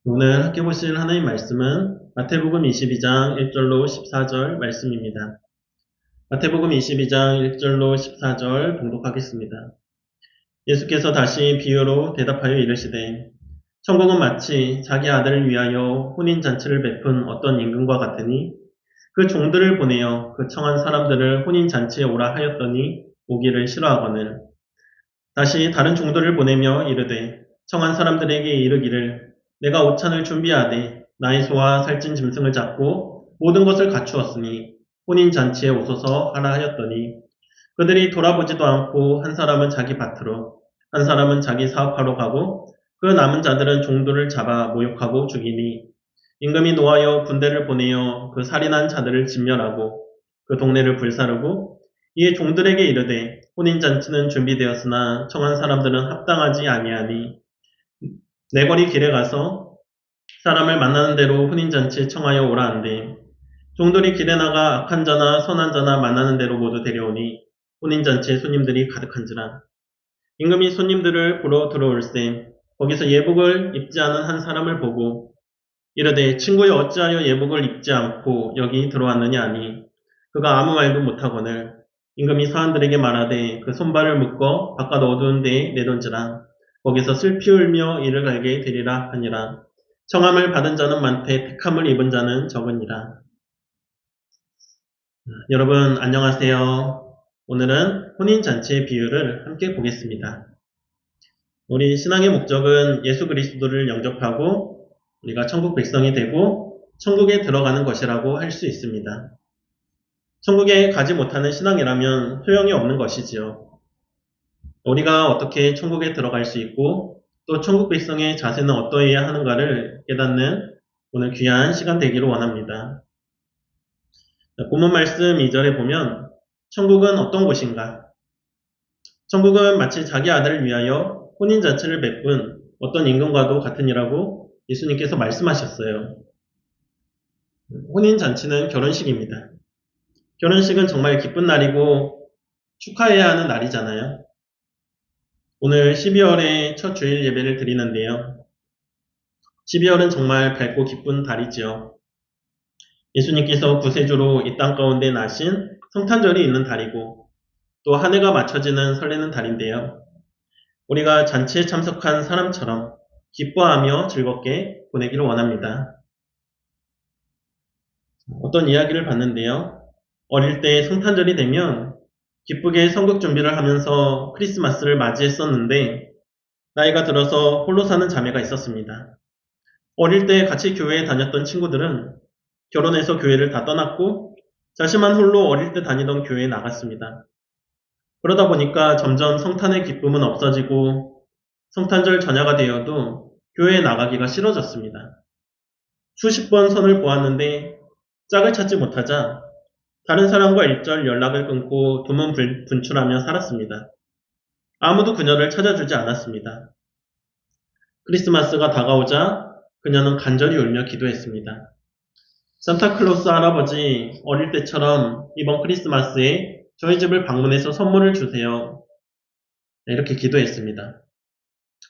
오늘 함께 보실 하나님 말씀은 마태복음 22장 1절로 14절 말씀입니다. 마태복음 22장 1절로 14절 봉독하겠습니다. 예수께서 다시 비유로 대답하여 이르시되 천국은 마치 자기 아들을 위하여 혼인잔치를 베푼 어떤 임금과 같으니 그 종들을 보내어 그 청한 사람들을 혼인잔치에 오라 하였더니 오기를 싫어하거늘 다시 다른 종들을 보내며 이르되 청한 사람들에게 이르기를 내가 오찬을 준비하되 나의 소와 살찐 짐승을 잡고 모든 것을 갖추었으니 혼인잔치에 오소서 하라 하였더니 그들이 돌아보지도 않고 한 사람은 자기 밭으로 한 사람은 자기 사업하러 가고 그 남은 자들은 종들을 잡아 모욕하고 죽이니 임금이 노하여 군대를 보내어 그 살인한 자들을 진멸하고 그 동네를 불사르고 이에 종들에게 이르되 혼인잔치는 준비되었으나 청한 사람들은 합당하지 아니하니 내거리 길에 가서 사람을 만나는 대로 혼인잔치에 청하여 오라 한대 종들이 길에 나가 악한 자나 선한 자나 만나는 대로 모두 데려오니 혼인잔치에 손님들이 가득한지라 임금이 손님들을 보러 들어올세 거기서 예복을 입지 않은 한 사람을 보고 이르되 친구여 어찌하여 예복을 입지 않고 여기 들어왔느냐 하니 그가 아무 말도 못하거늘 임금이 사람들에게 말하되 그 손발을 묶어 바깥 어두운 데에 내던지라 거기서 슬피 울며 이를 갈게 되리라 하니라 청함을 받은 자는 많되 택함을 입은 자는 적으니라. 여러분 안녕하세요. 오늘은 혼인잔치의 비유를 함께 보겠습니다. 우리 신앙의 목적은 예수 그리스도를 영접하고 우리가 천국 백성이 되고 천국에 들어가는 것이라고 할 수 있습니다. 천국에 가지 못하는 신앙이라면 소용이 없는 것이지요. 우리가 어떻게 천국에 들어갈 수 있고 또 천국 백성의 자세는 어떠해야 하는가를 깨닫는 오늘 귀한 시간 되기를 원합니다. 본문 말씀 2절에 보면 천국은 어떤 곳인가? 천국은 마치 자기 아들을 위하여 혼인잔치를 베푼 어떤 임금과도 같으니라고 예수님께서 말씀하셨어요. 혼인잔치는 결혼식입니다. 결혼식은 정말 기쁜 날이고 축하해야 하는 날이잖아요. 오늘 12월의 첫 주일 예배를 드리는데요. 12월은 정말 밝고 기쁜 달이지요. 예수님께서 구세주로 이 땅 가운데 나신 성탄절이 있는 달이고 또 한 해가 맞춰지는 설레는 달인데요. 우리가 잔치에 참석한 사람처럼 기뻐하며 즐겁게 보내기를 원합니다. 어떤 이야기를 봤는데요. 어릴 때 성탄절이 되면 기쁘게 성극 준비를 하면서 크리스마스를 맞이했었는데 나이가 들어서 홀로 사는 자매가 있었습니다. 어릴 때 같이 교회에 다녔던 친구들은 결혼해서 교회를 다 떠났고 자신만 홀로 어릴 때 다니던 교회에 나갔습니다. 그러다 보니까 점점 성탄의 기쁨은 없어지고 성탄절 전야가 되어도 교회에 나가기가 싫어졌습니다. 수십 번 선을 보았는데 짝을 찾지 못하자 다른 사람과 일절 연락을 끊고 두문 분출하며 살았습니다. 아무도 그녀를 찾아주지 않았습니다. 크리스마스가 다가오자 그녀는 간절히 울며 기도했습니다. 산타클로스 할아버지, 어릴 때처럼 이번 크리스마스에 저희 집을 방문해서 선물을 주세요. 이렇게 기도했습니다.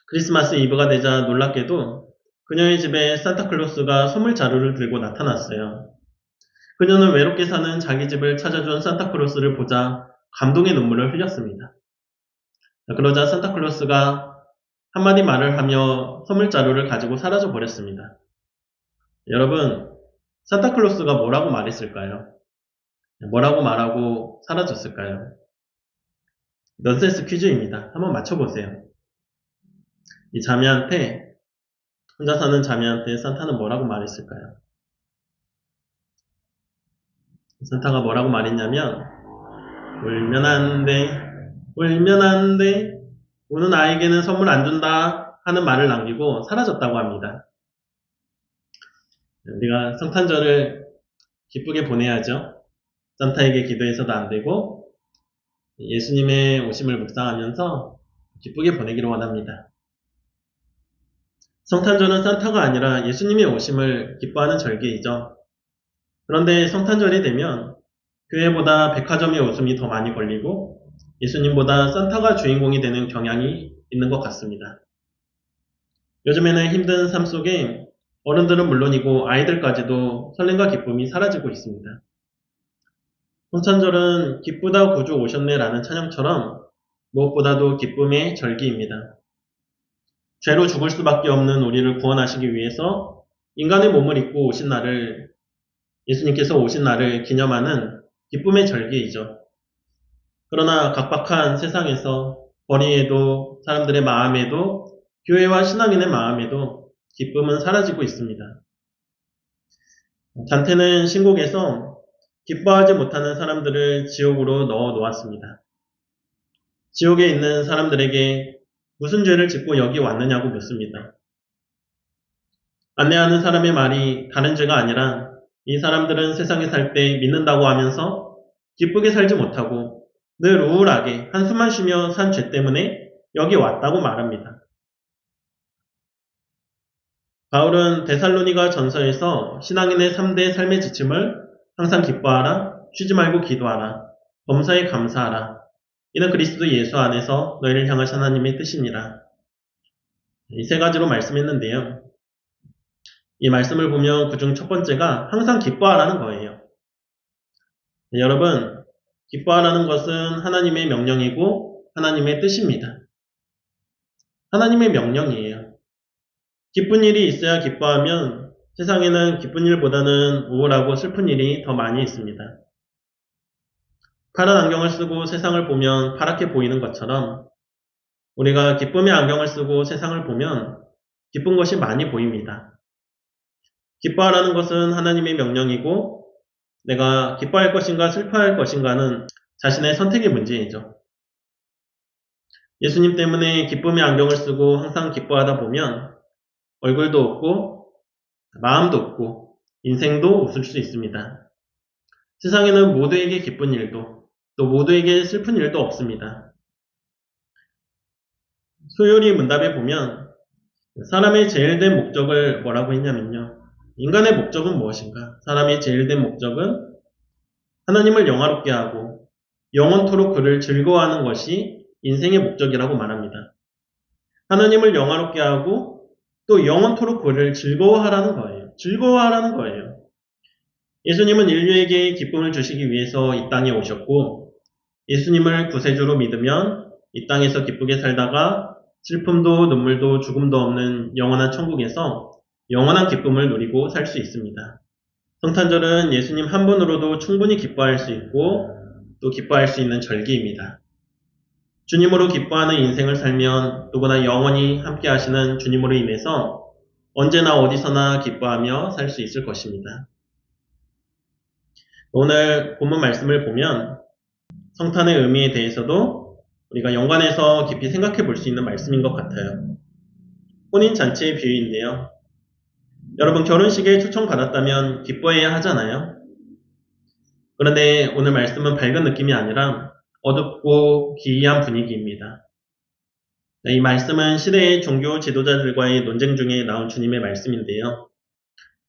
크리스마스 이브가 되자 놀랍게도 그녀의 집에 산타클로스가 선물 자루를 들고 나타났어요. 그녀는 외롭게 사는 자기 집을 찾아준 산타클로스를 보자 감동의 눈물을 흘렸습니다. 그러자 산타클로스가 한마디 말을 하며 선물 자루를 가지고 사라져 버렸습니다. 여러분, 산타클로스가 뭐라고 말했을까요? 뭐라고 말하고 사라졌을까요? 넌센스 퀴즈입니다. 한번 맞춰보세요. 이 자매한테, 혼자 사는 자매한테 산타는 뭐라고 말했을까요? 산타가 뭐라고 말했냐면, 울면 안 돼, 울면 안 돼, 우는 아이에게는 선물 안 준다 하는 말을 남기고 사라졌다고 합니다. 우리가 성탄절을 기쁘게 보내야죠. 산타에게 기도해서도 안 되고 예수님의 오심을 묵상하면서 기쁘게 보내기를 원합니다. 성탄절은 산타가 아니라 예수님의 오심을 기뻐하는 절기이죠. 그런데 성탄절이 되면 교회보다 백화점의 웃음이 더 많이 걸리고 예수님보다 산타가 주인공이 되는 경향이 있는 것 같습니다. 요즘에는 힘든 삶 속에 어른들은 물론이고 아이들까지도 설렘과 기쁨이 사라지고 있습니다. 성찬절은 기쁘다 구주 오셨네 라는 찬양처럼 무엇보다도 기쁨의 절기입니다. 죄로 죽을 수밖에 없는 우리를 구원하시기 위해서 인간의 몸을 입고 오신 날을, 예수님께서 오신 날을 기념하는 기쁨의 절기이죠. 그러나 각박한 세상에서 거리에도 사람들의 마음에도 교회와 신앙인의 마음에도 기쁨은 사라지고 있습니다. 잔태는 신곡에서 기뻐하지 못하는 사람들을 지옥으로 넣어 놓았습니다. 지옥에 있는 사람들에게 무슨 죄를 짓고 여기 왔느냐고 묻습니다. 안내하는 사람의 말이 다른 죄가 아니라 이 사람들은 세상에 살 때 믿는다고 하면서 기쁘게 살지 못하고 늘 우울하게 한숨만 쉬며 산 죄 때문에 여기 왔다고 말합니다. 바울은 데살로니가 전서에서 신앙인의 3대 삶의 지침을 항상 기뻐하라, 쉬지 말고 기도하라, 범사에 감사하라. 이는 그리스도 예수 안에서 너희를 향하신 하나님의 뜻이니라. 이 세 가지로 말씀했는데요. 이 말씀을 보면 그중 첫 번째가 항상 기뻐하라는 거예요. 네, 여러분, 기뻐하라는 것은 하나님의 명령이고 하나님의 뜻입니다. 하나님의 명령이에요. 기쁜 일이 있어야 기뻐하면 세상에는 기쁜 일보다는 우울하고 슬픈 일이 더 많이 있습니다. 파란 안경을 쓰고 세상을 보면 파랗게 보이는 것처럼 우리가 기쁨의 안경을 쓰고 세상을 보면 기쁜 것이 많이 보입니다. 기뻐하라는 것은 하나님의 명령이고 내가 기뻐할 것인가 슬퍼할 것인가는 자신의 선택의 문제이죠. 예수님 때문에 기쁨의 안경을 쓰고 항상 기뻐하다 보면 얼굴도 없고 마음도 없고 인생도 웃을 수 있습니다. 세상에는 모두에게 기쁜 일도 또 모두에게 슬픈 일도 없습니다. 소요리 문답에 보면 사람의 제일 된 목적을 뭐라고 했냐면요. 인간의 목적은 무엇인가? 사람의 제일 된 목적은 하나님을 영화롭게 하고 영원토록 그를 즐거워하는 것이 인생의 목적이라고 말합니다. 하나님을 영화롭게 하고 또 영원토록 그를 즐거워하라는 거예요. 즐거워하라는 거예요. 예수님은 인류에게 기쁨을 주시기 위해서 이 땅에 오셨고 예수님을 구세주로 믿으면 이 땅에서 기쁘게 살다가 슬픔도 눈물도 죽음도 없는 영원한 천국에서 영원한 기쁨을 누리고 살 수 있습니다. 성탄절은 예수님 한 분으로도 충분히 기뻐할 수 있고 또 기뻐할 수 있는 절기입니다. 주님으로 기뻐하는 인생을 살면 누구나 영원히 함께 하시는 주님으로 인해서 언제나 어디서나 기뻐하며 살 수 있을 것입니다. 오늘 본문 말씀을 보면 성탄의 의미에 대해서도 우리가 연관해서 깊이 생각해 볼 수 있는 말씀인 것 같아요. 혼인잔치의 비유인데요. 여러분 결혼식에 초청받았다면 기뻐해야 하잖아요. 그런데 오늘 말씀은 밝은 느낌이 아니라 어둡고 기이한 분위기입니다. 이 말씀은 시대의 종교 지도자들과의 논쟁 중에 나온 주님의 말씀인데요.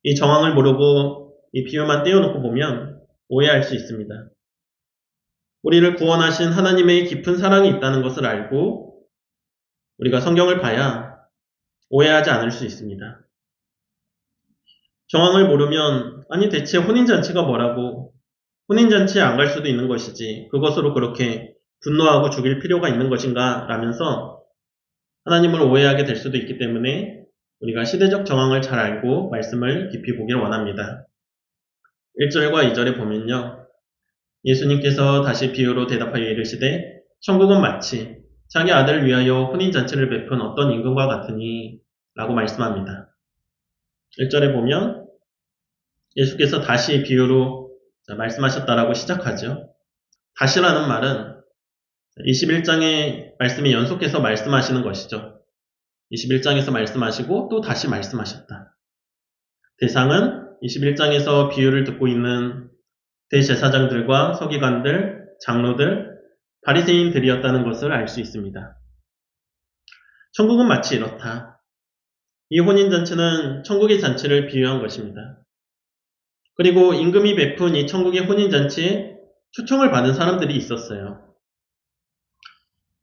이 정황을 모르고 이 비유만 떼어놓고 보면 오해할 수 있습니다. 우리를 구원하신 하나님의 깊은 사랑이 있다는 것을 알고 우리가 성경을 봐야 오해하지 않을 수 있습니다. 정황을 모르면 아니 대체 혼인잔치가 뭐라고 혼인잔치에 안 갈 수도 있는 것이지 그것으로 그렇게 분노하고 죽일 필요가 있는 것인가 라면서 하나님을 오해하게 될 수도 있기 때문에 우리가 시대적 정황을 잘 알고 말씀을 깊이 보길 원합니다. 1절과 2절에 보면요. 예수님께서 다시 비유로 대답하여 이르시되 천국은 마치 자기 아들을 위하여 혼인잔치를 베푼 어떤 임금과 같으니 라고 말씀합니다. 1절에 보면 예수께서 다시 비유로 말씀하셨다라고 시작하죠. 다시라는 말은 21장의 말씀이 연속해서 말씀하시는 것이죠. 21장에서 말씀하시고 또 다시 말씀하셨다. 대상은 21장에서 비유를 듣고 있는 대제사장들과 서기관들, 장로들, 바리새인들이었다는 것을 알 수 있습니다. 천국은 마치 이렇다. 이 혼인잔치는 천국의 잔치를 비유한 것입니다. 그리고 임금이 베푼 이 천국의 혼인잔치에 초청을 받은 사람들이 있었어요.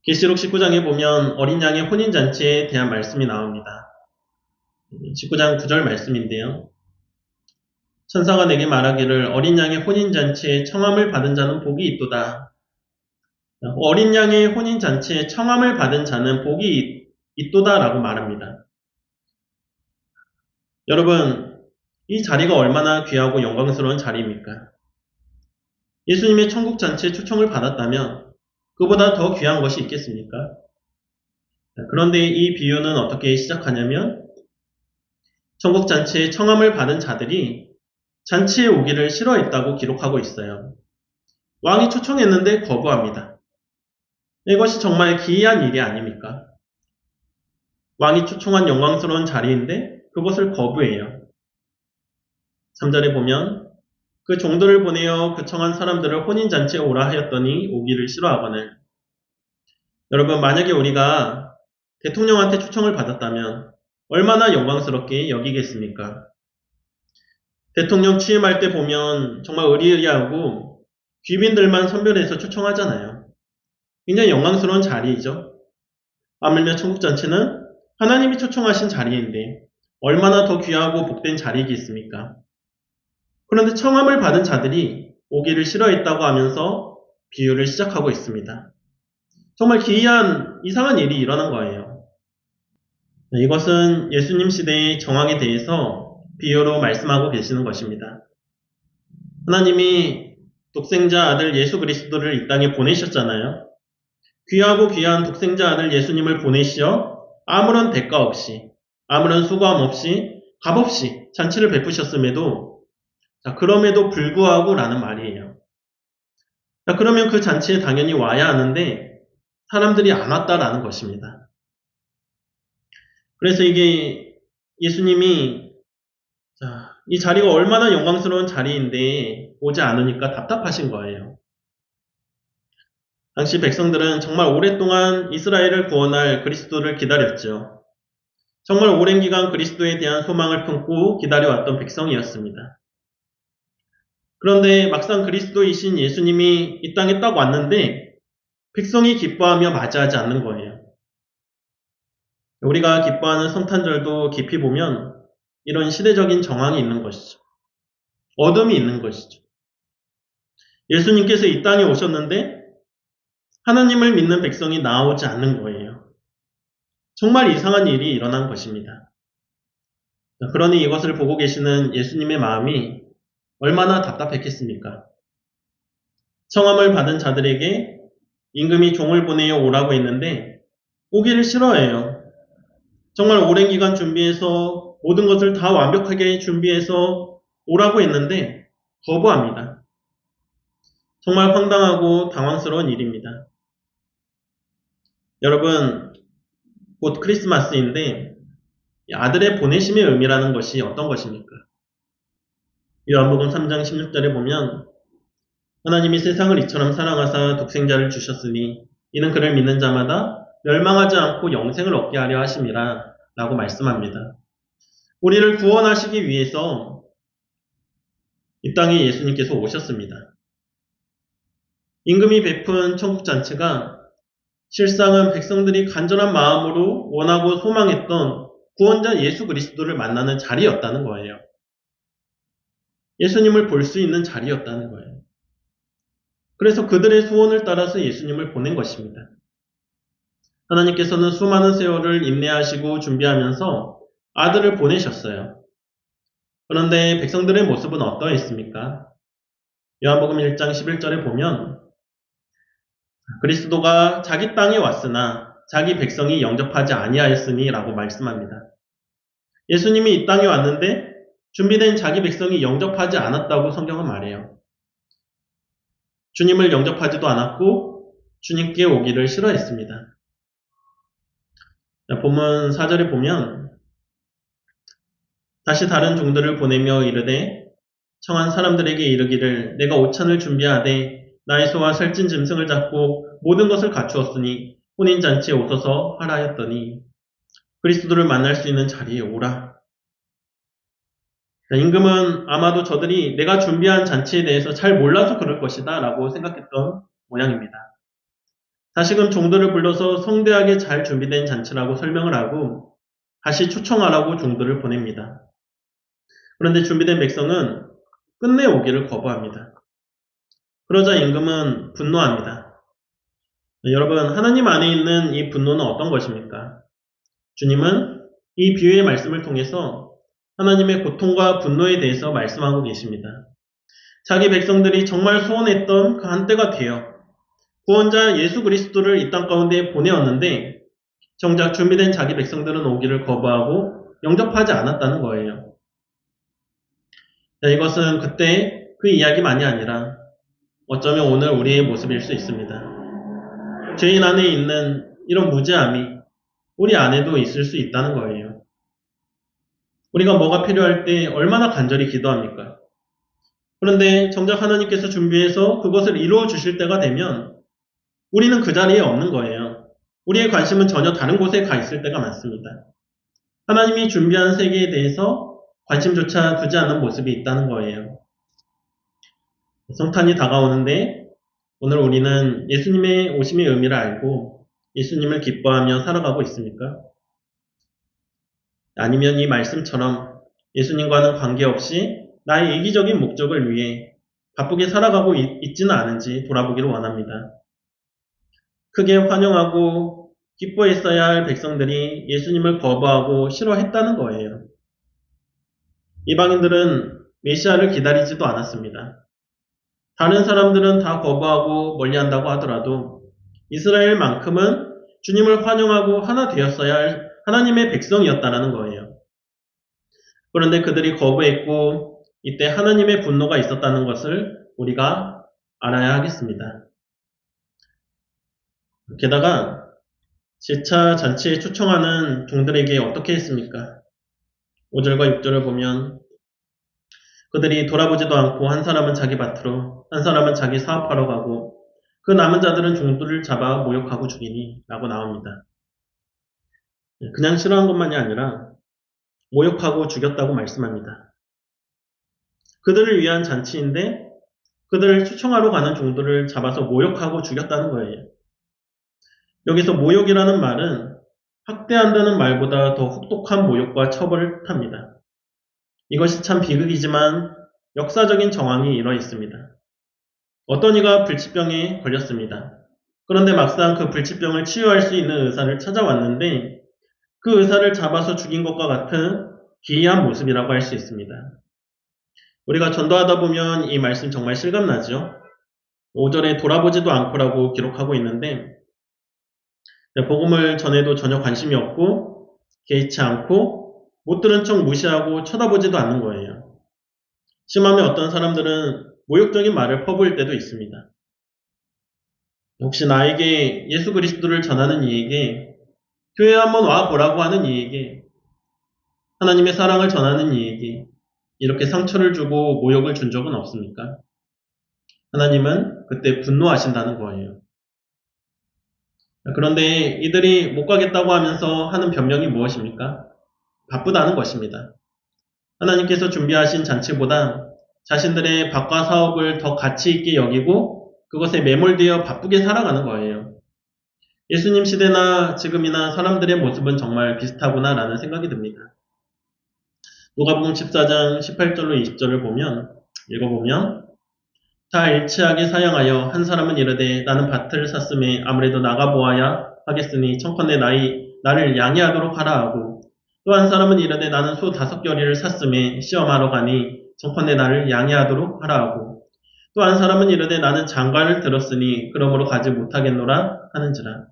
계시록 19장에 보면 어린 양의 혼인잔치에 대한 말씀이 나옵니다. 19장 9절 말씀인데요. 천사가 내게 말하기를 어린 양의 혼인잔치에 청함을 받은 자는 복이 있도다. 어린 양의 혼인잔치에 청함을 받은 자는 복이 있도다라고 말합니다. 여러분, 이 자리가 얼마나 귀하고 영광스러운 자리입니까? 예수님의 천국잔치에 초청을 받았다면 그보다 더 귀한 것이 있겠습니까? 그런데 이 비유는 어떻게 시작하냐면 천국잔치에 청함을 받은 자들이 잔치에 오기를 싫어했다고 기록하고 있어요. 왕이 초청했는데 거부합니다. 이것이 정말 기이한 일이 아닙니까? 왕이 초청한 영광스러운 자리인데 그것을 거부해요. 3절에 보면 그 종들을 보내어 그 청한 사람들을 혼인잔치에 오라 하였더니 오기를 싫어하거늘. 여러분, 만약에 우리가 대통령한테 초청을 받았다면 얼마나 영광스럽게 여기겠습니까? 대통령 취임할 때 보면 정말 의리의리하고 귀빈들만 선별해서 초청하잖아요. 굉장히 영광스러운 자리이죠. 하물며 천국잔치는 하나님이 초청하신 자리인데 얼마나 더 귀하고 복된 자리이겠습니까? 그런데 청함을 받은 자들이 오기를 싫어했다고 하면서 비유를 시작하고 있습니다. 정말 기이한 이상한 일이 일어난 거예요. 이것은 예수님 시대의 정황에 대해서 비유로 말씀하고 계시는 것입니다. 하나님이 독생자 아들 예수 그리스도를 이 땅에 보내셨잖아요. 귀하고 귀한 독생자 아들 예수님을 보내시어 아무런 대가 없이, 아무런 수고함 없이, 값 없이 잔치를 베푸셨음에도, 그럼에도 불구하고 라는 말이에요. 그러면 그 잔치에 당연히 와야 하는데 사람들이 안 왔다라는 것입니다. 그래서 이게 예수님이 이 자리가 얼마나 영광스러운 자리인데 오지 않으니까 답답하신 거예요. 당시 백성들은 정말 오랫동안 이스라엘을 구원할 그리스도를 기다렸죠. 정말 오랜 기간 그리스도에 대한 소망을 품고 기다려왔던 백성이었습니다. 그런데 막상 그리스도이신 예수님이 이 땅에 딱 왔는데 백성이 기뻐하며 맞이하지 않는 거예요. 우리가 기뻐하는 성탄절도 깊이 보면 이런 시대적인 정황이 있는 것이죠. 어둠이 있는 것이죠. 예수님께서 이 땅에 오셨는데 하나님을 믿는 백성이 나오지 않는 거예요. 정말 이상한 일이 일어난 것입니다. 그러니 이것을 보고 계시는 예수님의 마음이 얼마나 답답했겠습니까? 청함을 받은 자들에게 임금이 종을 보내어 오라고 했는데 오기를 싫어해요. 정말 오랜 기간 준비해서 모든 것을 다 완벽하게 준비해서 오라고 했는데 거부합니다. 정말 황당하고 당황스러운 일입니다. 여러분, 곧 크리스마스인데 아들의 보내심의 의미라는 것이 어떤 것입니까? 요한복음 3장 16절에 보면 하나님이 세상을 이처럼 사랑하사 독생자를 주셨으니 이는 그를 믿는 자마다 멸망하지 않고 영생을 얻게 하려 하심이라 라고 말씀합니다. 우리를 구원하시기 위해서 이 땅에 예수님께서 오셨습니다. 임금이 베푼 천국잔치가 실상은 백성들이 간절한 마음으로 원하고 소망했던 구원자 예수 그리스도를 만나는 자리였다는 거예요. 예수님을 볼 수 있는 자리였다는 거예요. 그래서 그들의 소원을 따라서 예수님을 보낸 것입니다. 하나님께서는 수많은 세월을 인내하시고 준비하면서 아들을 보내셨어요. 그런데 백성들의 모습은 어떠했습니까? 요한복음 1장 11절에 보면 그리스도가 자기 땅에 왔으나 자기 백성이 영접하지 아니하였으니 라고 말씀합니다. 예수님이 이 땅에 왔는데 준비된 자기 백성이 영접하지 않았다고 성경은 말해요. 주님을 영접하지도 않았고 주님께 오기를 싫어했습니다. 본문 4절에 보면 다시 다른 종들을 보내며 이르되 청한 사람들에게 이르기를 내가 오찬을 준비하되 나의 소와 살찐 짐승을 잡고 모든 것을 갖추었으니 혼인잔치에 오소서 하라 했더니 그리스도를 만날 수 있는 자리에 오라. 임금은 아마도 저들이 내가 준비한 잔치에 대해서 잘 몰라서 그럴 것이다 라고 생각했던 모양입니다. 다시금 종들을 불러서 성대하게 잘 준비된 잔치라고 설명을 하고 다시 초청하라고 종들을 보냅니다. 그런데 준비된 백성은 끝내 오기를 거부합니다. 그러자 임금은 분노합니다. 여러분, 하나님 안에 있는 이 분노는 어떤 것입니까? 주님은 이 비유의 말씀을 통해서 하나님의 고통과 분노에 대해서 말씀하고 계십니다. 자기 백성들이 정말 소원했던 그 한때가 되어 구원자 예수 그리스도를 이 땅 가운데 보내었는데 정작 준비된 자기 백성들은 오기를 거부하고 영접하지 않았다는 거예요. 이것은 그때 그 이야기만이 아니라 어쩌면 오늘 우리의 모습일 수 있습니다. 죄인 안에 있는 이런 무죄함이 우리 안에도 있을 수 있다는 거예요. 우리가 뭐가 필요할 때 얼마나 간절히 기도합니까? 그런데 정작 하나님께서 준비해서 그것을 이루어 주실 때가 되면 우리는 그 자리에 없는 거예요. 우리의 관심은 전혀 다른 곳에 가 있을 때가 많습니다. 하나님이 준비한 세계에 대해서 관심조차 두지 않는 모습이 있다는 거예요. 성탄이 다가오는데 오늘 우리는 예수님의 오심의 의미를 알고 예수님을 기뻐하며 살아가고 있습니까? 아니면 이 말씀처럼 예수님과는 관계없이 나의 이기적인 목적을 위해 바쁘게 살아가고 있지는 않은지 돌아보기를 원합니다. 크게 환영하고 기뻐했어야 할 백성들이 예수님을 거부하고 싫어했다는 거예요. 이방인들은 메시아를 기다리지도 않았습니다. 다른 사람들은 다 거부하고 멀리한다고 하더라도 이스라엘만큼은 주님을 환영하고 하나 되었어야 할 하나님의 백성이었다는 거예요. 그런데 그들이 거부했고 이때 하나님의 분노가 있었다는 것을 우리가 알아야 하겠습니다. 게다가 제차 잔치에 초청하는 종들에게 어떻게 했습니까? 5절과 6절을 보면 그들이 돌아보지도 않고 한 사람은 자기 밭으로 한 사람은 자기 사업하러 가고 그 남은 자들은 종들을 잡아 모욕하고 죽이니 라고 나옵니다. 그냥 싫어한 것만이 아니라 모욕하고 죽였다고 말씀합니다. 그들을 위한 잔치인데 그들을 초청하러 가는 종들을 잡아서 모욕하고 죽였다는 거예요. 여기서 모욕이라는 말은 학대한다는 말보다 더 혹독한 모욕과 처벌을 뜻합니다. 이것이 참 비극이지만 역사적인 정황이 일어 있습니다. 어떤 이가 불치병에 걸렸습니다. 그런데 막상 그 불치병을 치유할 수 있는 의사를 찾아왔는데 그 의사를 잡아서 죽인 것과 같은 기이한 모습이라고 할 수 있습니다. 우리가 전도하다 보면 이 말씀 정말 실감나죠? 5절에 돌아보지도 않고라고 기록하고 있는데 복음을 전해도 전혀 관심이 없고 개의치 않고 못 들은 척 무시하고 쳐다보지도 않는 거예요. 심하면 어떤 사람들은 모욕적인 말을 퍼부을 때도 있습니다. 혹시 나에게 예수 그리스도를 전하는 이에게 교회에 한번 와보라고 하는 이에게 하나님의 사랑을 전하는 이에게 이렇게 상처를 주고 모욕을 준 적은 없습니까? 하나님은 그때 분노하신다는 거예요. 그런데 이들이 못 가겠다고 하면서 하는 변명이 무엇입니까? 바쁘다는 것입니다. 하나님께서 준비하신 잔치보다 자신들의 밭과 사업을 더 가치 있게 여기고 그것에 매몰되어 바쁘게 살아가는 거예요. 예수님 시대나 지금이나 사람들의 모습은 정말 비슷하구나라는 생각이 듭니다. 누가복음 14장 18절로 20절을 읽어보면 다 일치하게 사양하여 한 사람은 이르되 나는 밭을 샀음에 아무래도 나가보아야 하겠으니 청컨대 나를 양해하도록 하라 하고 또 한 사람은 이르되 나는 소 5겨리를 샀음에 시험하러 가니 청컨대 나를 양해하도록 하라 하고 또 한 사람은 이르되 나는 장가를 들었으니 그러므로 가지 못하겠노라 하는지라.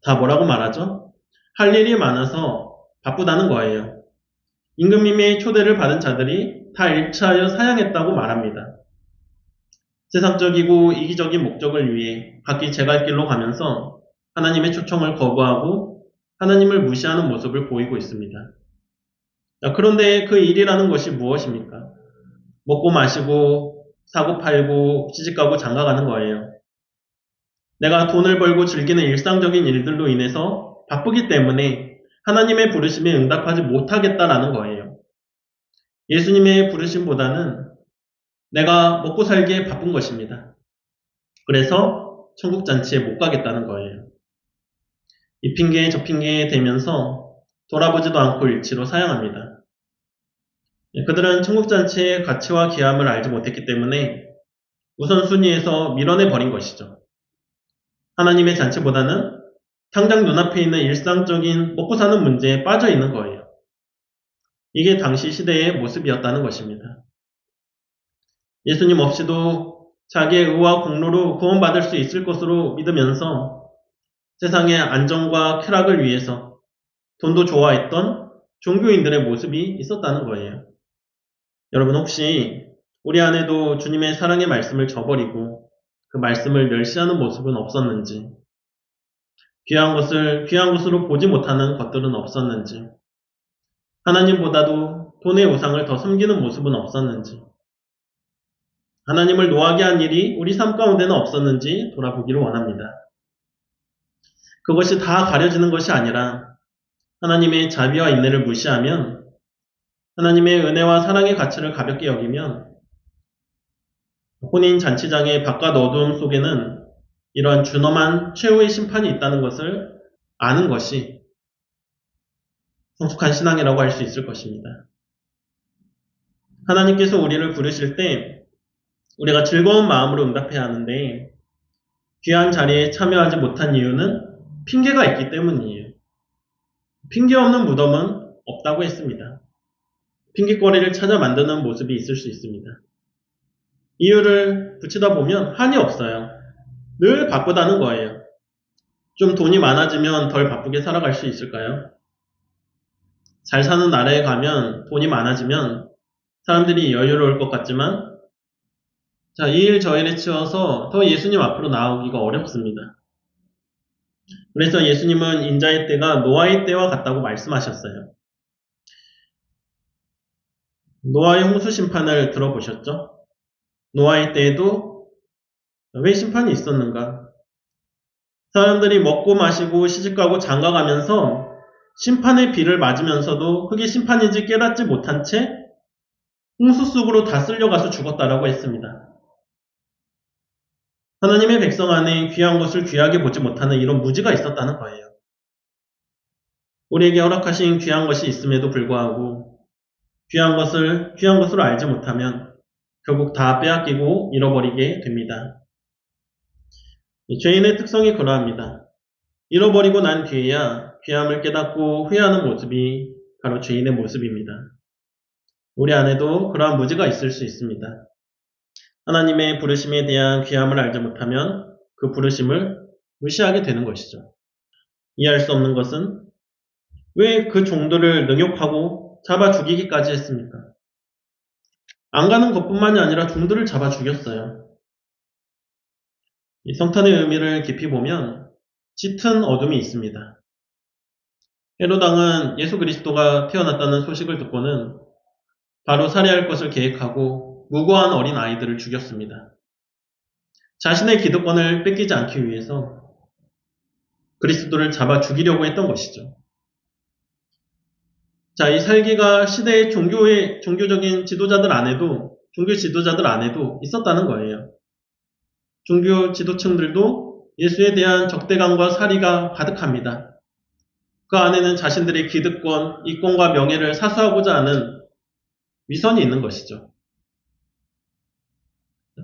다 뭐라고 말하죠? 할 일이 많아서 바쁘다는 거예요. 임금님의 초대를 받은 자들이 다 일치하여 사양했다고 말합니다. 세상적이고 이기적인 목적을 위해 각기 제갈 길로 가면서 하나님의 초청을 거부하고 하나님을 무시하는 모습을 보이고 있습니다. 그런데 그 일이라는 것이 무엇입니까? 먹고 마시고 사고 팔고 시집가고 장가가는 거예요. 내가 돈을 벌고 즐기는 일상적인 일들로 인해서 바쁘기 때문에 하나님의 부르심에 응답하지 못하겠다라는 거예요. 예수님의 부르심보다는 내가 먹고 살기에 바쁜 것입니다. 그래서 천국잔치에 못 가겠다는 거예요. 이 핑계 저 핑계 대면서 돌아보지도 않고 일치로 사양합니다. 그들은 천국잔치의 가치와 귀함을 알지 못했기 때문에 우선순위에서 밀어내 버린 것이죠. 하나님의 잔치보다는 당장 눈앞에 있는 일상적인 먹고 사는 문제에 빠져 있는 거예요. 이게 당시 시대의 모습이었다는 것입니다. 예수님 없이도 자기의 의와 공로로 구원받을 수 있을 것으로 믿으면서 세상의 안정과 쾌락을 위해서 돈도 좋아했던 종교인들의 모습이 있었다는 거예요. 여러분 혹시 우리 안에도 주님의 사랑의 말씀을 저버리고 그 말씀을 멸시하는 모습은 없었는지, 귀한 것을 귀한 것으로 보지 못하는 것들은 없었는지, 하나님보다도 돈의 우상을 더 섬기는 모습은 없었는지, 하나님을 노하게 한 일이 우리 삶 가운데는 없었는지 돌아보기를 원합니다. 그것이 다 가려지는 것이 아니라 하나님의 자비와 인내를 무시하면, 하나님의 은혜와 사랑의 가치를 가볍게 여기면 혼인 잔치장의 바깥 어두움 속에는 이러한 준엄한 최후의 심판이 있다는 것을 아는 것이 성숙한 신앙이라고 할 수 있을 것입니다. 하나님께서 우리를 부르실 때 우리가 즐거운 마음으로 응답해야 하는데 귀한 자리에 참여하지 못한 이유는 핑계가 있기 때문이에요. 핑계 없는 무덤은 없다고 했습니다. 핑계거리를 찾아 만드는 모습이 있을 수 있습니다. 이유를 붙이다 보면 한이 없어요. 늘 바쁘다는 거예요. 좀 돈이 많아지면 덜 바쁘게 살아갈 수 있을까요? 잘 사는 나라에 가면 돈이 많아지면 사람들이 여유로울 것 같지만 이 일 저 일에 치여서 더 예수님 앞으로 나오기가 어렵습니다. 그래서 예수님은 인자의 때가 노아의 때와 같다고 말씀하셨어요. 노아의 홍수 심판을 들어보셨죠? 노아의 때에도 왜 심판이 있었는가? 사람들이 먹고 마시고 시집가고 장가가면서 심판의 비를 맞으면서도 그게 심판인지 깨닫지 못한 채 홍수 속으로 다 쓸려가서 죽었다라고 했습니다. 하나님의 백성 안에 귀한 것을 귀하게 보지 못하는 이런 무지가 있었다는 거예요. 우리에게 허락하신 귀한 것이 있음에도 불구하고 귀한 것으로 알지 못하면 결국 다 빼앗기고 잃어버리게 됩니다. 죄인의 특성이 그러합니다. 잃어버리고 난 뒤에야 귀함을 깨닫고 후회하는 모습이 바로 죄인의 모습입니다. 우리 안에도 그러한 무지가 있을 수 있습니다. 하나님의 부르심에 대한 귀함을 알지 못하면 그 부르심을 무시하게 되는 것이죠. 이해할 수 없는 것은 왜 그 종들을 능욕하고 잡아 죽이기까지 했습니까? 안 가는 것뿐만이 아니라 종들을 잡아 죽였어요. 이 성탄의 의미를 깊이 보면 짙은 어둠이 있습니다. 헤롯 왕은 예수 그리스도가 태어났다는 소식을 듣고는 바로 살해할 것을 계획하고 무고한 어린 아이들을 죽였습니다. 자신의 기득권을 뺏기지 않기 위해서 그리스도를 잡아 죽이려고 했던 것이죠. 이 살기가 시대의 종교적인 지도자들 안에도, 종교 지도자들 안에도 있었다는 거예요. 종교 지도층들도 예수에 대한 적대감과 사리가 가득합니다. 그 안에는 자신들의 기득권, 이권과 명예를 사수하고자 하는 위선이 있는 것이죠.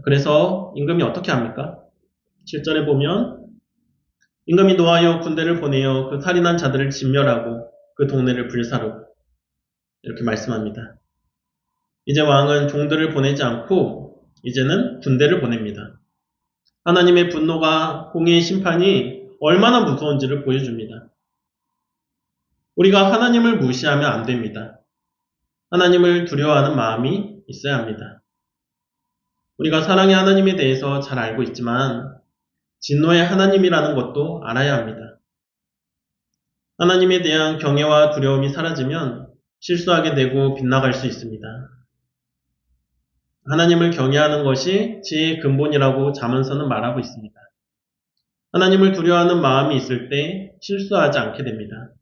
그래서 임금이 어떻게 합니까? 7절에 보면 임금이 노하여 군대를 보내어 그 살인한 자들을 진멸하고 그 동네를 불사르고 이렇게 말씀합니다. 이제 왕은 종들을 보내지 않고 이제는 군대를 보냅니다. 하나님의 분노가 공의의 심판이 얼마나 무서운지를 보여줍니다. 우리가 하나님을 무시하면 안 됩니다. 하나님을 두려워하는 마음이 있어야 합니다. 우리가 사랑의 하나님에 대해서 잘 알고 있지만 진노의 하나님이라는 것도 알아야 합니다. 하나님에 대한 경외와 두려움이 사라지면 실수하게 되고 빗나갈 수 있습니다. 하나님을 경외하는 것이 지혜의 근본이라고 잠언서는 말하고 있습니다. 하나님을 두려워하는 마음이 있을 때 실수하지 않게 됩니다.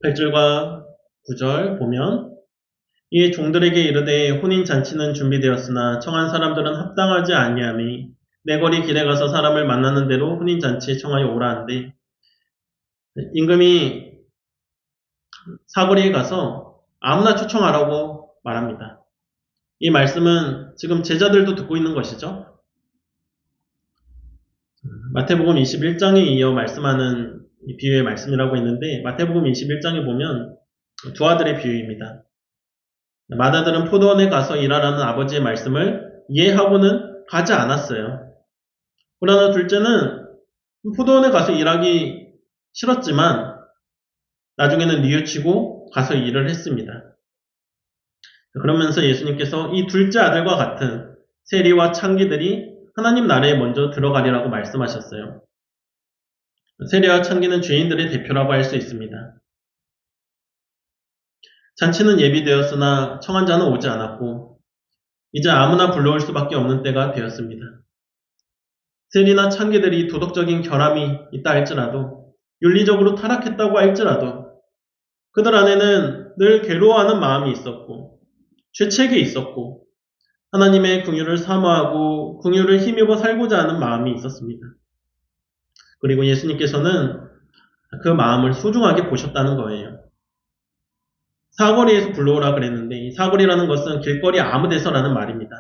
8절과 9절 보면 이에 종들에게 이르되 혼인잔치는 준비되었으나 청한 사람들은 합당하지 아니하니 내 거리 길에 가서 사람을 만나는 대로 혼인잔치에 청하여 오라 한데 임금이 사거리에 가서 아무나 초청하라고 말합니다. 이 말씀은 지금 제자들도 듣고 있는 것이죠. 마태복음 21장에 이어 말씀하는 이 비유의 말씀이라고 했는데 마태복음 21장에 보면 두 아들의 비유입니다. 맏아들은 포도원에 가서 일하라는 아버지의 말씀을 이해하고는 가지 않았어요. 그러나 둘째는 포도원에 가서 일하기 싫었지만 나중에는 뉘우치고 가서 일을 했습니다. 그러면서 예수님께서 이 둘째 아들과 같은 세리와 창기들이 하나님 나라에 먼저 들어가리라고 말씀하셨어요. 세리와 창기는 죄인들의 대표라고 할 수 있습니다. 잔치는 예비되었으나 청한자는 오지 않았고 이제 아무나 불러올 수밖에 없는 때가 되었습니다. 세리나 창기들이 도덕적인 결함이 있다 할지라도 윤리적으로 타락했다고 할지라도 그들 안에는 늘 괴로워하는 마음이 있었고 죄책이 있었고 하나님의 긍휼을 사모하고 긍휼을 힘입어 살고자 하는 마음이 있었습니다. 그리고 예수님께서는 그 마음을 소중하게 보셨다는 거예요. 사거리에서 불러오라 그랬는데 이 사거리라는 것은 길거리 아무 데서라는 말입니다.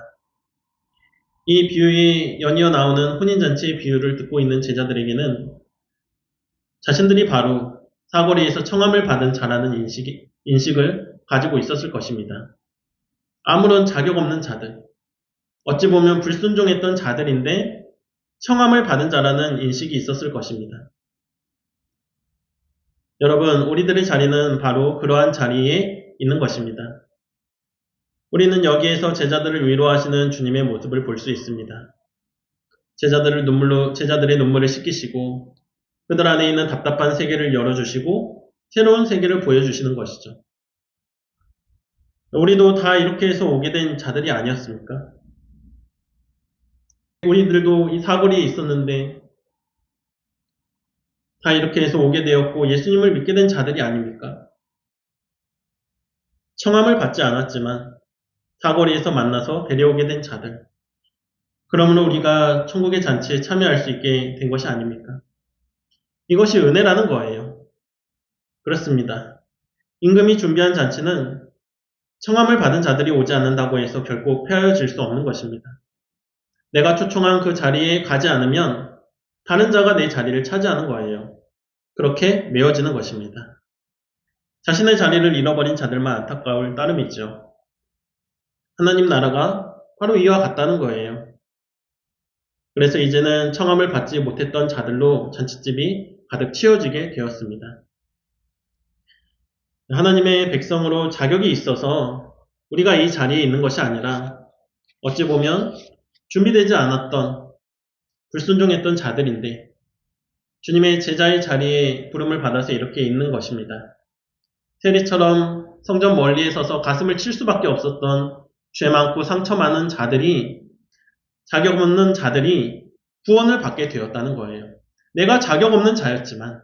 이 비유에 연이어 나오는 혼인잔치의 비유를 듣고 있는 제자들에게는 자신들이 바로 사거리에서 청함을 받은 자라는 인식을 가지고 있었을 것입니다. 아무런 자격 없는 자들, 어찌 보면 불순종했던 자들인데 청함을 받은 자라는 인식이 있었을 것입니다. 여러분, 우리들의 자리는 바로 그러한 자리에 있는 것입니다. 우리는 여기에서 제자들을 위로하시는 주님의 모습을 볼 수 있습니다. 제자들의 눈물을 씻기시고 그들 안에 있는 답답한 세계를 열어주시고 새로운 세계를 보여주시는 것이죠. 우리도 다 이렇게 해서 오게 된 자들이 아니었습니까? 우리들도 이 사거리에 있었는데 다 이렇게 해서 오게 되었고 예수님을 믿게 된 자들이 아닙니까? 청함을 받지 않았지만 사거리에서 만나서 데려오게 된 자들. 그러므로 우리가 천국의 잔치에 참여할 수 있게 된 것이 아닙니까? 이것이 은혜라는 거예요. 그렇습니다. 임금이 준비한 잔치는 청함을 받은 자들이 오지 않는다고 해서 결코 폐하여질 수 없는 것입니다. 내가 초청한 그 자리에 가지 않으면 다른 자가 내 자리를 차지하는 거예요. 그렇게 메워지는 것입니다. 자신의 자리를 잃어버린 자들만 안타까울 따름이죠. 하나님 나라가 바로 이와 같다는 거예요. 그래서 이제는 청함을 받지 못했던 자들로 잔치집이 가득 채워지게 되었습니다. 하나님의 백성으로 자격이 있어서 우리가 이 자리에 있는 것이 아니라 어찌 보면 준비되지 않았던 불순종했던 자들인데 주님의 제자의 자리에 부름을 받아서 이렇게 있는 것입니다. 세리처럼 성전 멀리에 서서 가슴을 칠 수밖에 없었던 죄 많고 상처 많은 자들이 자격 없는 자들이 구원을 받게 되었다는 거예요. 내가 자격 없는 자였지만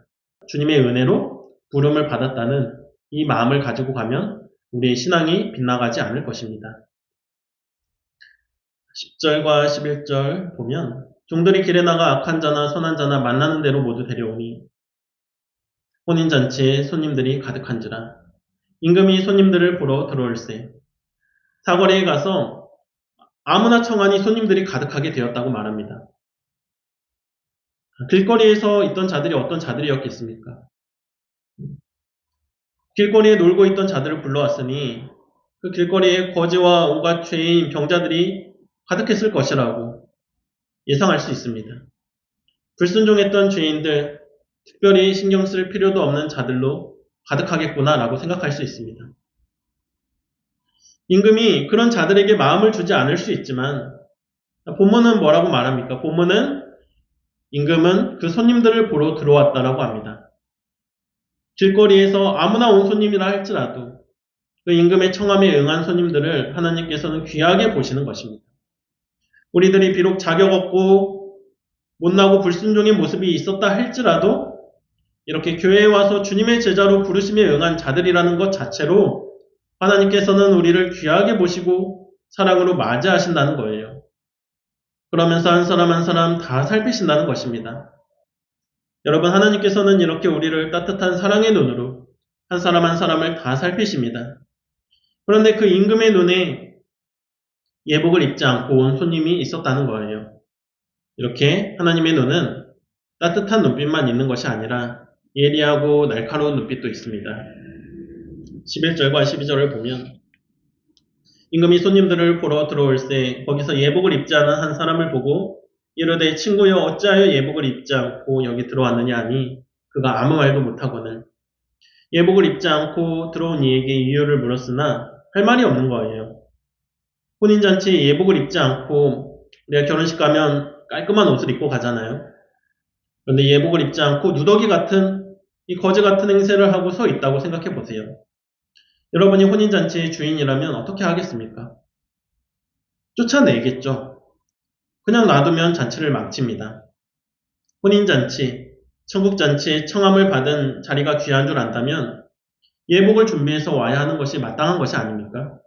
주님의 은혜로 부름을 받았다는 이 마음을 가지고 가면 우리의 신앙이 빗나가지 않을 것입니다. 10절과 11절 보면 종들이 길에 나가 악한 자나 선한 자나 만나는 대로 모두 데려오니 혼인잔치에 손님들이 가득한지라 임금이 손님들을 보러 들어올세 사거리에 가서 아무나 청하니 손님들이 가득하게 되었다고 말합니다. 길거리에서 있던 자들이 어떤 자들이었겠습니까? 길거리에 놀고 있던 자들을 불러왔으니 그 길거리에 거지와 온갖 죄인 병자들이 가득했을 것이라고 예상할 수 있습니다. 불순종했던 죄인들, 특별히 신경 쓸 필요도 없는 자들로 가득하겠구나라고 생각할 수 있습니다. 임금이 그런 자들에게 마음을 주지 않을 수 있지만 본문은 뭐라고 말합니까? 본문은 임금은 그 손님들을 보러 들어왔다라고 합니다. 길거리에서 아무나 온 손님이라 할지라도 그 임금의 청함에 응한 손님들을 하나님께서는 귀하게 보시는 것입니다. 우리들이 비록 자격 없고 못나고 불순종의 모습이 있었다 할지라도 이렇게 교회에 와서 주님의 제자로 부르심에 응한 자들이라는 것 자체로 하나님께서는 우리를 귀하게 보시고 사랑으로 맞이하신다는 거예요. 그러면서 한 사람 한 사람 다 살피신다는 것입니다. 여러분, 하나님께서는 이렇게 우리를 따뜻한 사랑의 눈으로 한 사람 한 사람을 다 살피십니다. 그런데 그 임금의 눈에 예복을 입지 않고 온 손님이 있었다는 거예요. 이렇게 하나님의 눈은 따뜻한 눈빛만 있는 것이 아니라 예리하고 날카로운 눈빛도 있습니다. 11절과 12절을 보면 임금이 손님들을 보러 들어올세 거기서 예복을 입지 않은 한 사람을 보고 이르되 친구여 어찌하여 예복을 입지 않고 여기 들어왔느냐 하니 그가 아무 말도 못하고는 예복을 입지 않고 들어온 이에게 이유를 물었으나 할 말이 없는 거예요. 혼인잔치에 예복을 입지 않고 우리가 결혼식 가면 깔끔한 옷을 입고 가잖아요. 그런데 예복을 입지 않고 누더기 같은 이 거지 같은 행세를 하고 서 있다고 생각해 보세요. 여러분이 혼인잔치의 주인이라면 어떻게 하겠습니까? 쫓아내겠죠. 그냥 놔두면 잔치를 망칩니다. 혼인잔치, 청국잔치에 청함을 받은 자리가 귀한 줄 안다면 예복을 준비해서 와야 하는 것이 마땅한 것이 아닙니까?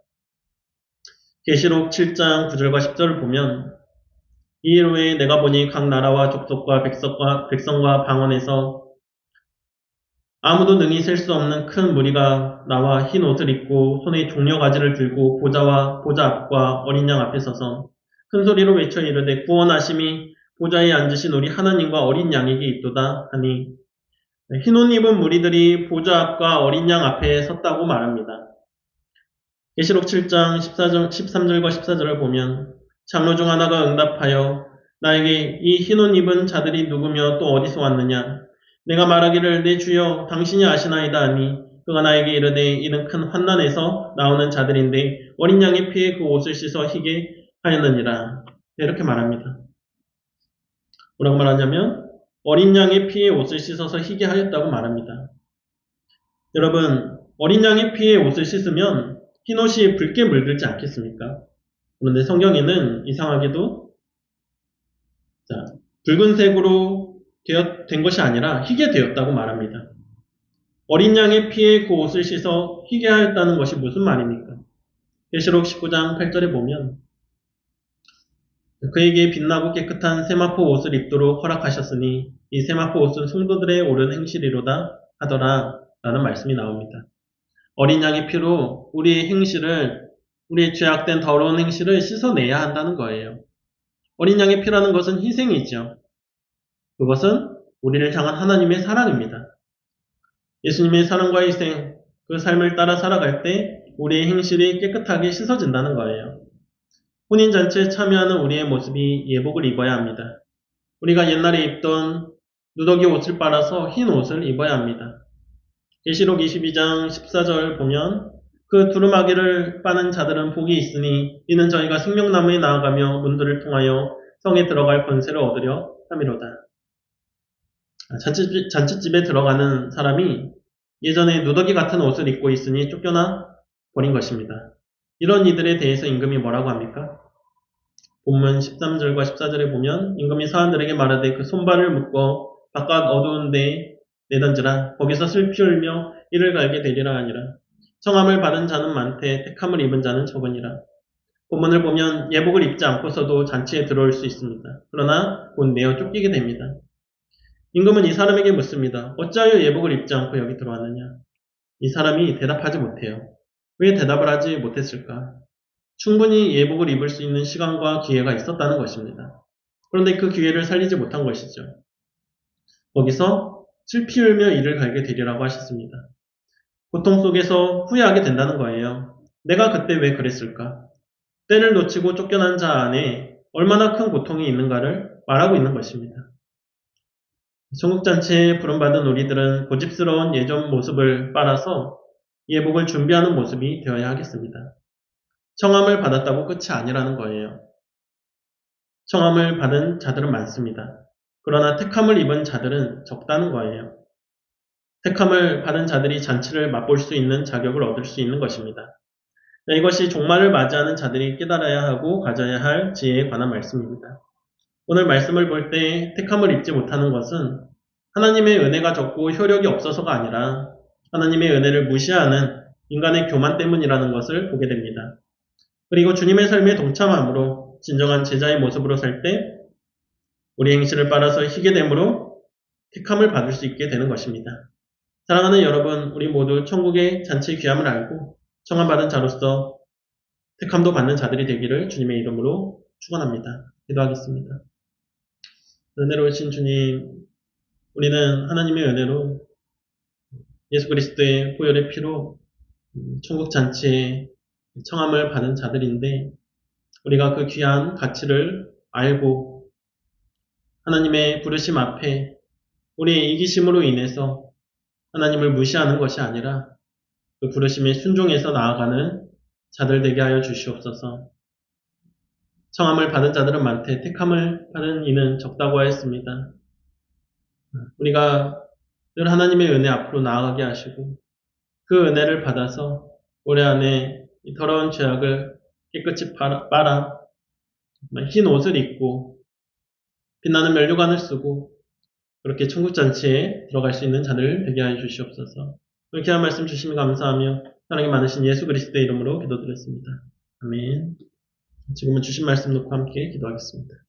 계시록 7장 9절과 10절을 보면 이 일 후에 내가 보니 각 나라와 족속과 백성과 방언에서 아무도 능히 셀 수 없는 큰 무리가 나와 흰 옷을 입고 손에 종려가지를 들고 보좌 앞과 어린 양 앞에 서서 큰 소리로 외쳐 이르되 구원하심이 보좌에 앉으신 우리 하나님과 어린 양에게 있도다 하니 흰 옷 입은 무리들이 보좌 앞과 어린 양 앞에 섰다고 말합니다. 계시록 7장 13절과 14절을 보면 장로 중 하나가 응답하여 나에게 이 흰 옷 입은 자들이 누구며 또 어디서 왔느냐 내가 말하기를 내 주여 당신이 아시나이다 하니 그가 나에게 이르되 이는 큰 환난에서 나오는 자들인데 어린 양의 피에 그 옷을 씻어 희게 하였느니라. 이렇게 말합니다. 뭐라고 말하냐면 어린 양의 피에 옷을 씻어서 희게 하였다고 말합니다. 여러분 어린 양의 피에 옷을 씻으면 흰옷이 붉게 물들지 않겠습니까? 그런데 성경에는 이상하게도 붉은색으로 된 것이 아니라 희게 되었다고 말합니다. 어린 양의 피에 그 옷을 씻어 희게 하였다는 것이 무슨 말입니까? 계시록 19장 8절에 보면 그에게 빛나고 깨끗한 세마포 옷을 입도록 허락하셨으니 이 세마포 옷은 성도들의 옳은 행실이로다 하더라 라는 말씀이 나옵니다. 어린 양의 피로 우리의 행실을 우리의 죄악된 더러운 행실을 씻어내야 한다는 거예요. 어린 양의 피라는 것은 희생이죠. 그것은 우리를 향한 하나님의 사랑입니다. 예수님의 사랑과 희생, 그 삶을 따라 살아갈 때 우리의 행실이 깨끗하게 씻어진다는 거예요. 혼인잔치에 참여하는 우리의 모습이 예복을 입어야 합니다. 우리가 옛날에 입던 누더기 옷을 빨아서 흰 옷을 입어야 합니다. 계시록 22장 14절 보면 그 두루마기를 빠는 자들은 복이 있으니 이는 저희가 생명나무에 나아가며 문들을 통하여 성에 들어갈 권세를 얻으려 함이로다. 잔치집에 들어가는 사람이 예전에 누더기 같은 옷을 입고 있으니 쫓겨나 버린 것입니다. 이런 이들에 대해서 임금이 뭐라고 합니까? 본문 13절과 14절에 보면 임금이 사람들에게 말하되 그 손발을 묶어 바깥 어두운 데에 내던지라 거기서 슬피 울며 이를 갈게 되리라 하니라. 청함을 받은 자는 많되 택함을 입은 자는 적으니라. 본문을 보면 예복을 입지 않고서도 잔치에 들어올 수 있습니다. 그러나 곧 내어 쫓기게 됩니다. 임금은 이 사람에게 묻습니다. 어찌하여 예복을 입지 않고 여기 들어왔느냐? 이 사람이 대답하지 못해요. 왜 대답을 하지 못했을까? 충분히 예복을 입을 수 있는 시간과 기회가 있었다는 것입니다. 그런데 그 기회를 살리지 못한 것이죠. 거기서 슬피 울며 이를 갈게 되리라고 하셨습니다. 고통 속에서 후회하게 된다는 거예요. 내가 그때 왜 그랬을까? 때를 놓치고 쫓겨난 자 안에 얼마나 큰 고통이 있는가를 말하고 있는 것입니다. 청국잔치에 부름받은 우리들은 고집스러운 예전 모습을 빨아서 예복을 준비하는 모습이 되어야 하겠습니다. 청함을 받았다고 끝이 아니라는 거예요. 청함을 받은 자들은 많습니다. 그러나 택함을 입은 자들은 적다는 거예요. 택함을 받은 자들이 잔치를 맛볼 수 있는 자격을 얻을 수 있는 것입니다. 이것이 종말을 맞이하는 자들이 깨달아야 하고 가져야 할 지혜에 관한 말씀입니다. 오늘 말씀을 볼 때 택함을 입지 못하는 것은 하나님의 은혜가 적고 효력이 없어서가 아니라 하나님의 은혜를 무시하는 인간의 교만 때문이라는 것을 보게 됩니다. 그리고 주님의 삶에 동참함으로 진정한 제자의 모습으로 살 때 우리 행실을 빨아서 희게 됨으로 택함을 받을 수 있게 되는 것입니다. 사랑하는 여러분, 우리 모두 천국의 잔치의 귀함을 알고 청함받은 자로서 택함도 받는 자들이 되기를 주님의 이름으로 축원합니다. 기도하겠습니다. 은혜로우신 주님, 우리는 하나님의 은혜로 예수 그리스도의 보혈의 피로 천국 잔치에 청함을 받은 자들인데 우리가 그 귀한 가치를 알고 하나님의 부르심 앞에 우리의 이기심으로 인해서 하나님을 무시하는 것이 아니라 그 부르심에 순종해서 나아가는 자들 되게 하여 주시옵소서. 청함을 받은 자들은 많되 택함을 받은 이는 적다고 하였습니다. 우리가 늘 하나님의 은혜 앞으로 나아가게 하시고 그 은혜를 받아서 올해 안에 이 더러운 죄악을 깨끗이 빨아 흰 옷을 입고 빛나는 면류관을 쓰고 그렇게 천국잔치에 들어갈 수 있는 자들 되게 하여 주시옵소서. 이렇게 한 말씀 주시면 감사하며 사랑이 많으신 예수 그리스도의 이름으로 기도드렸습니다. 아멘. 지금은 주신 말씀 놓고 함께 기도하겠습니다.